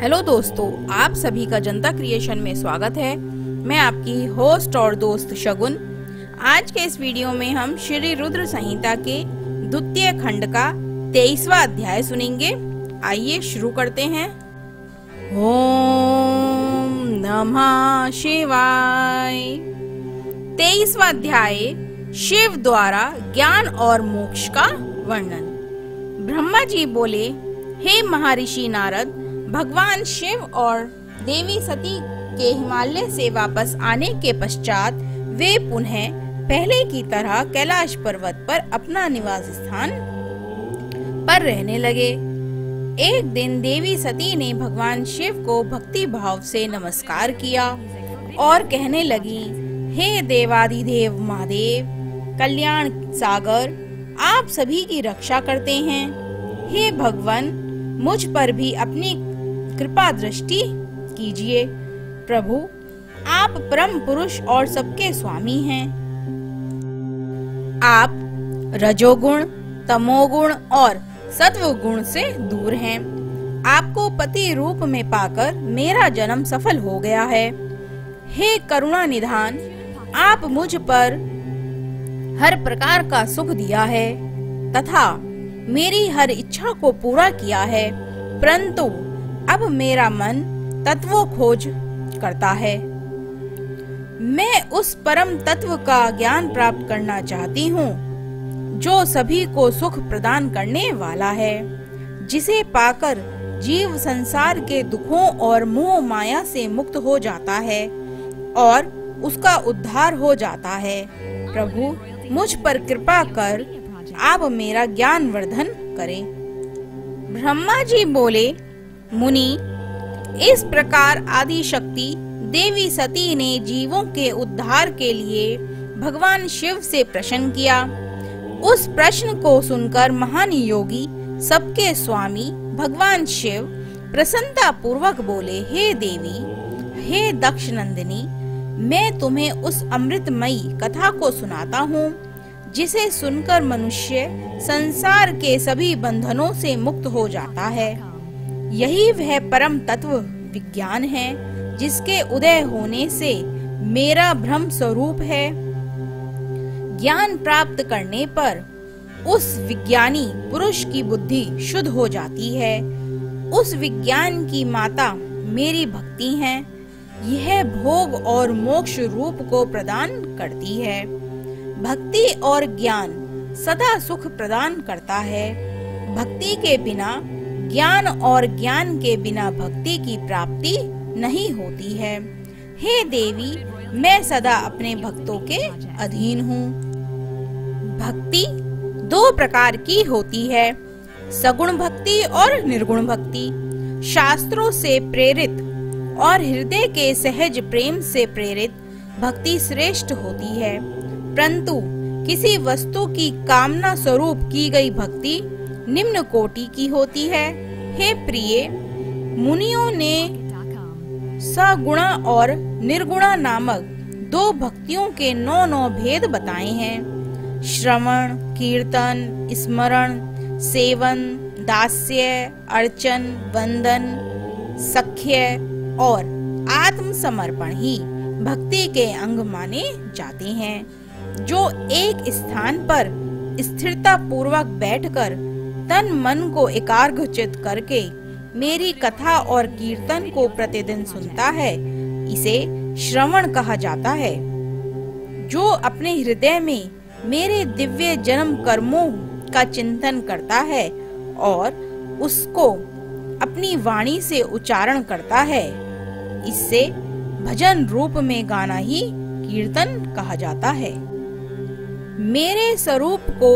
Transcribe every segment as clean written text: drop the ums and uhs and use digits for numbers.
Hello दोस्तों, आप सभी का जनता क्रिएशन में स्वागत है। मैं आपकी होस्ट और दोस्त शगुन। आज के इस वीडियो में हम श्री रुद्र संहिता के द्वितीय खंड का 23वां अध्याय सुनेंगे। आइए शुरू करते हैं। ओम नमः शिवाय। 23वां अध्याय शिव द्वारा ज्ञान और मोक्ष का वर्णन। ब्रह्मा जी बोले, हे महर्षि नारद, भगवान शिव और देवी सती के हिमालय से वापस आने के पश्चात वे पुनः पहले की तरह कैलाश पर्वत पर अपना निवास स्थान पर रहने लगे। एक दिन देवी सती ने भगवान शिव को भक्ति भाव से नमस्कार किया और कहने लगी, हे देवादिदेव महादेव, कल्याण सागर, आप सभी की रक्षा करते हैं। हे भगवान, मुझ पर भी अपनी कृपा दृष्टि कीजिए। प्रभु, आप परम पुरुष और सबके स्वामी हैं। आप रजोगुण, तमोगुण और सत्वगुण से दूर हैं। आपको पति रूप में पाकर मेरा जन्म सफल हो गया है। हे करुणा निधान, आप मुझ पर हर प्रकार का सुख दिया है तथा मेरी हर इच्छा को पूरा किया है, परंतु अब मेरा मन तत्वों खोज करता है। मैं उस परम तत्व का ज्ञान प्राप्त करना चाहती हूँ जो सभी को सुख प्रदान करने वाला है, जिसे पाकर जीव संसार के दुखों और मोह माया से मुक्त हो जाता है और उसका उद्धार हो जाता है। प्रभु, मुझ पर कृपा कर आप मेरा ज्ञान वर्धन करें। ब्रह्मा जी बोले, मुनि, इस प्रकार आदि शक्ति देवी सती ने जीवों के उद्धार के लिए भगवान शिव से प्रश्न किया। उस प्रश्न को सुनकर महान योगी, सबके स्वामी भगवान शिव प्रसन्नता पूर्वक बोले, हे देवी, हे दक्ष नंदिनी, मैं तुम्हें उस अमृतमयी कथा को सुनाता हूँ जिसे सुनकर मनुष्य संसार के सभी बंधनों से मुक्त हो जाता है। यही वह परम तत्व विज्ञान है जिसके उदय होने से मेरा ब्रह्म स्वरूप है। ज्ञान प्राप्त करने पर उस विज्ञानी पुरुष की बुद्धि शुद्ध हो जाती है। उस विज्ञान की माता मेरी भक्ति है। यह भोग और मोक्ष रूप को प्रदान करती है। भक्ति और ज्ञान सदा सुख प्रदान करता है। भक्ति के बिना ज्ञान और ज्ञान के बिना भक्ति की प्राप्ति नहीं होती है। हे देवी, मैं सदा अपने भक्तों के अधीन हूँ। भक्ति दो प्रकार की होती है, सगुण भक्ति और निर्गुण भक्ति। शास्त्रों से प्रेरित और हृदय के सहज प्रेम से प्रेरित भक्ति श्रेष्ठ होती है, परंतु किसी वस्तु की कामना स्वरूप की गई भक्ति निम्न कोटि की होती है। हे प्रिय, मुनियों ने सगुणा और निर्गुणा नामक दो भक्तियों के 9 भेद बताए हैं। श्रवण, कीर्तन, स्मरण, सेवन, दास्य, अर्चन, वंदन, सख्य और आत्मसमर्पण ही भक्ति के अंग माने जाते हैं, जो एक स्थान पर स्थिरता पूर्वक बैठकर तन मन को एकाग्रचित करके मेरी कथा और कीर्तन को प्रतिदिन सुनता है, इसे श्रवण कहा जाता है। जो अपने हृदय में मेरे दिव्य जन्म कर्मों का चिंतन करता है और उसको अपनी वाणी से उच्चारण करता है, इससे भजन रूप में गाना ही कीर्तन कहा जाता है। मेरे स्वरूप को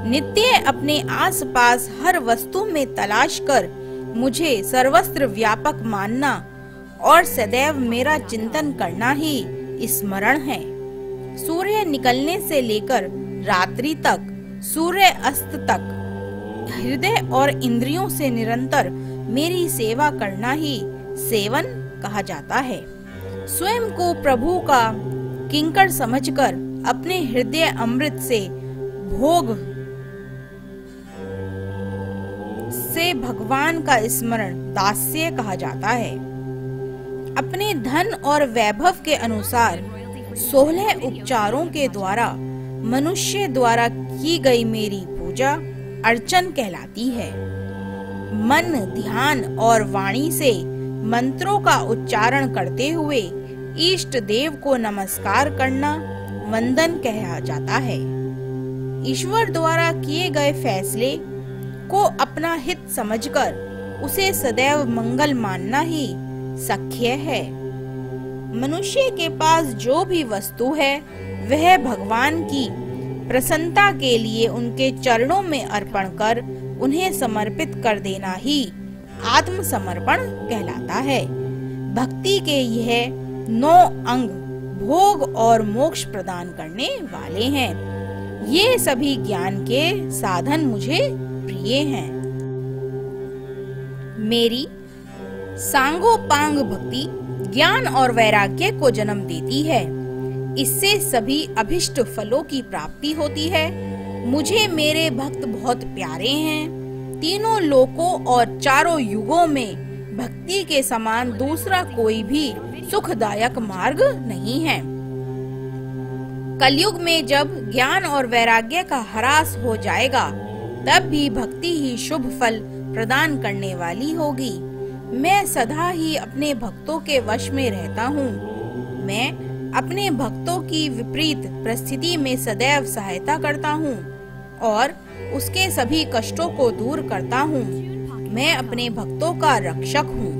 नित्य अपने आसपास हर वस्तु में तलाश कर मुझे सर्वत्र व्यापक मानना और सदैव मेरा चिंतन करना ही स्मरण है। सूर्य निकलने से लेकर रात्रि तक, सूर्य अस्त तक हृदय और इंद्रियों से निरंतर मेरी सेवा करना ही सेवन कहा जाता है। स्वयं को प्रभु का किंकर समझकर अपने हृदय अमृत से भोग से भगवान का स्मरण दास्य कहा जाता है। अपने धन और वैभव के अनुसार 16 उपचारों के द्वारा मनुष्य द्वारा की गई मेरी पूजा अर्चन कहलाती है। मन, ध्यान और वाणी से मंत्रों का उच्चारण करते हुए इष्ट देव को नमस्कार करना वंदन कहा जाता है। ईश्वर द्वारा किए गए फैसले को अपना हित समझकर उसे सदैव मंगल मानना ही सख्य है। मनुष्य के पास जो भी वस्तु है वह भगवान की प्रसन्नता के लिए उनके चरणों में अर्पण कर उन्हें समर्पित कर देना ही आत्मसमर्पण कहलाता है। भक्ति के यह 9 अंग भोग और मोक्ष प्रदान करने वाले हैं। ये सभी ज्ञान के साधन मुझे प्रिय हैं। मेरी सांगोपांग भक्ति ज्ञान और वैराग्य को जन्म देती है। इससे सभी अभिष्ट फलों की प्राप्ति होती है। मुझे मेरे भक्त बहुत प्यारे हैं। तीनों लोकों और चारों युगों में भक्ति के समान दूसरा कोई भी सुखदायक मार्ग नहीं है। कलयुग में जब ज्ञान और वैराग्य का ह्रास हो जाएगा तब भी भक्ति ही शुभ फल प्रदान करने वाली होगी। मैं सदा ही अपने भक्तों के वश में रहता हूँ। मैं अपने भक्तों की विपरीत परिस्थिति में सदैव सहायता करता हूँ और उसके सभी कष्टों को दूर करता हूँ। मैं अपने भक्तों का रक्षक हूँ।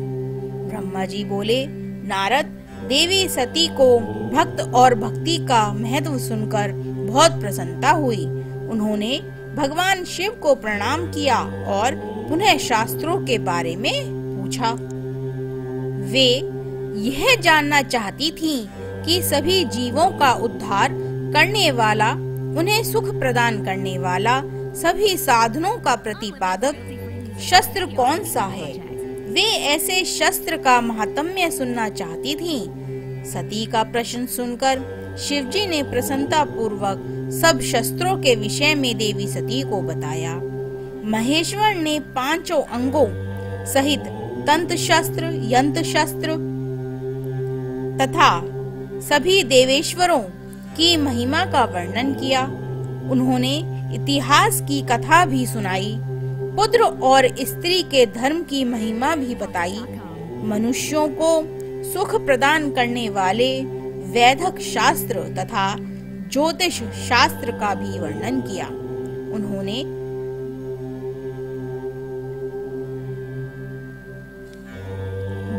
ब्रह्मा जी बोले, नारद, देवी सती को भक्त और भक्ति का महत्व सुनकर बहुत प्रसन्नता हुई। उन्होंने भगवान शिव को प्रणाम किया और पुनः शास्त्रों के बारे में पूछा। वे यह जानना चाहती थीं कि सभी जीवों का उद्धार करने वाला, उन्हें सुख प्रदान करने वाला, सभी साधनों का प्रतिपादक शस्त्र कौन सा है। वे ऐसे शस्त्र का महात्म्य सुनना चाहती थीं। सती का प्रश्न सुनकर शिवजी ने प्रसन्नता पूर्वक सब शस्त्रों के विषय में देवी सती को बताया। महेश्वर ने 5 अंगों सहित तंत्र शस्त्र, यंत्र शस्त्र तथा सभी देवेश्वरों की महिमा का वर्णन किया। उन्होंने इतिहास की कथा भी सुनाई, पुत्र और स्त्री के धर्म की महिमा भी बताई। मनुष्यों को सुख प्रदान करने वाले वैदिक शास्त्र तथा ज्योतिष शास्त्र का भी वर्णन किया। उन्होंने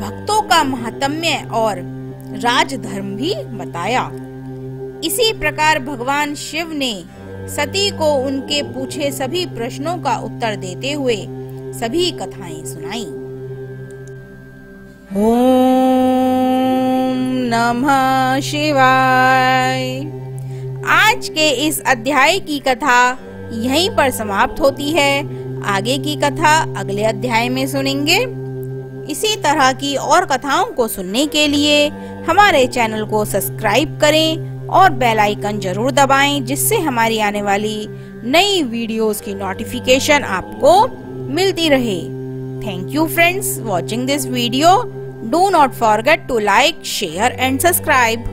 भक्तों का महात्म्य और राजधर्म भी बताया। इसी प्रकार भगवान शिव ने सती को उनके पूछे सभी प्रश्नों का उत्तर देते हुए सभी कथाएं सुनाई। ओम नमः शिवाय। आज के इस अध्याय की कथा यहीं पर समाप्त होती है। आगे की कथा अगले अध्याय में सुनेंगे। इसी तरह की और कथाओं को सुनने के लिए हमारे चैनल को सब्सक्राइब करें और बेल आइकन जरूर दबाएं, जिससे हमारी आने वाली नई वीडियोस की नोटिफिकेशन आपको मिलती रहे। Thank you friends watching this video. Do not forget to like, share and subscribe.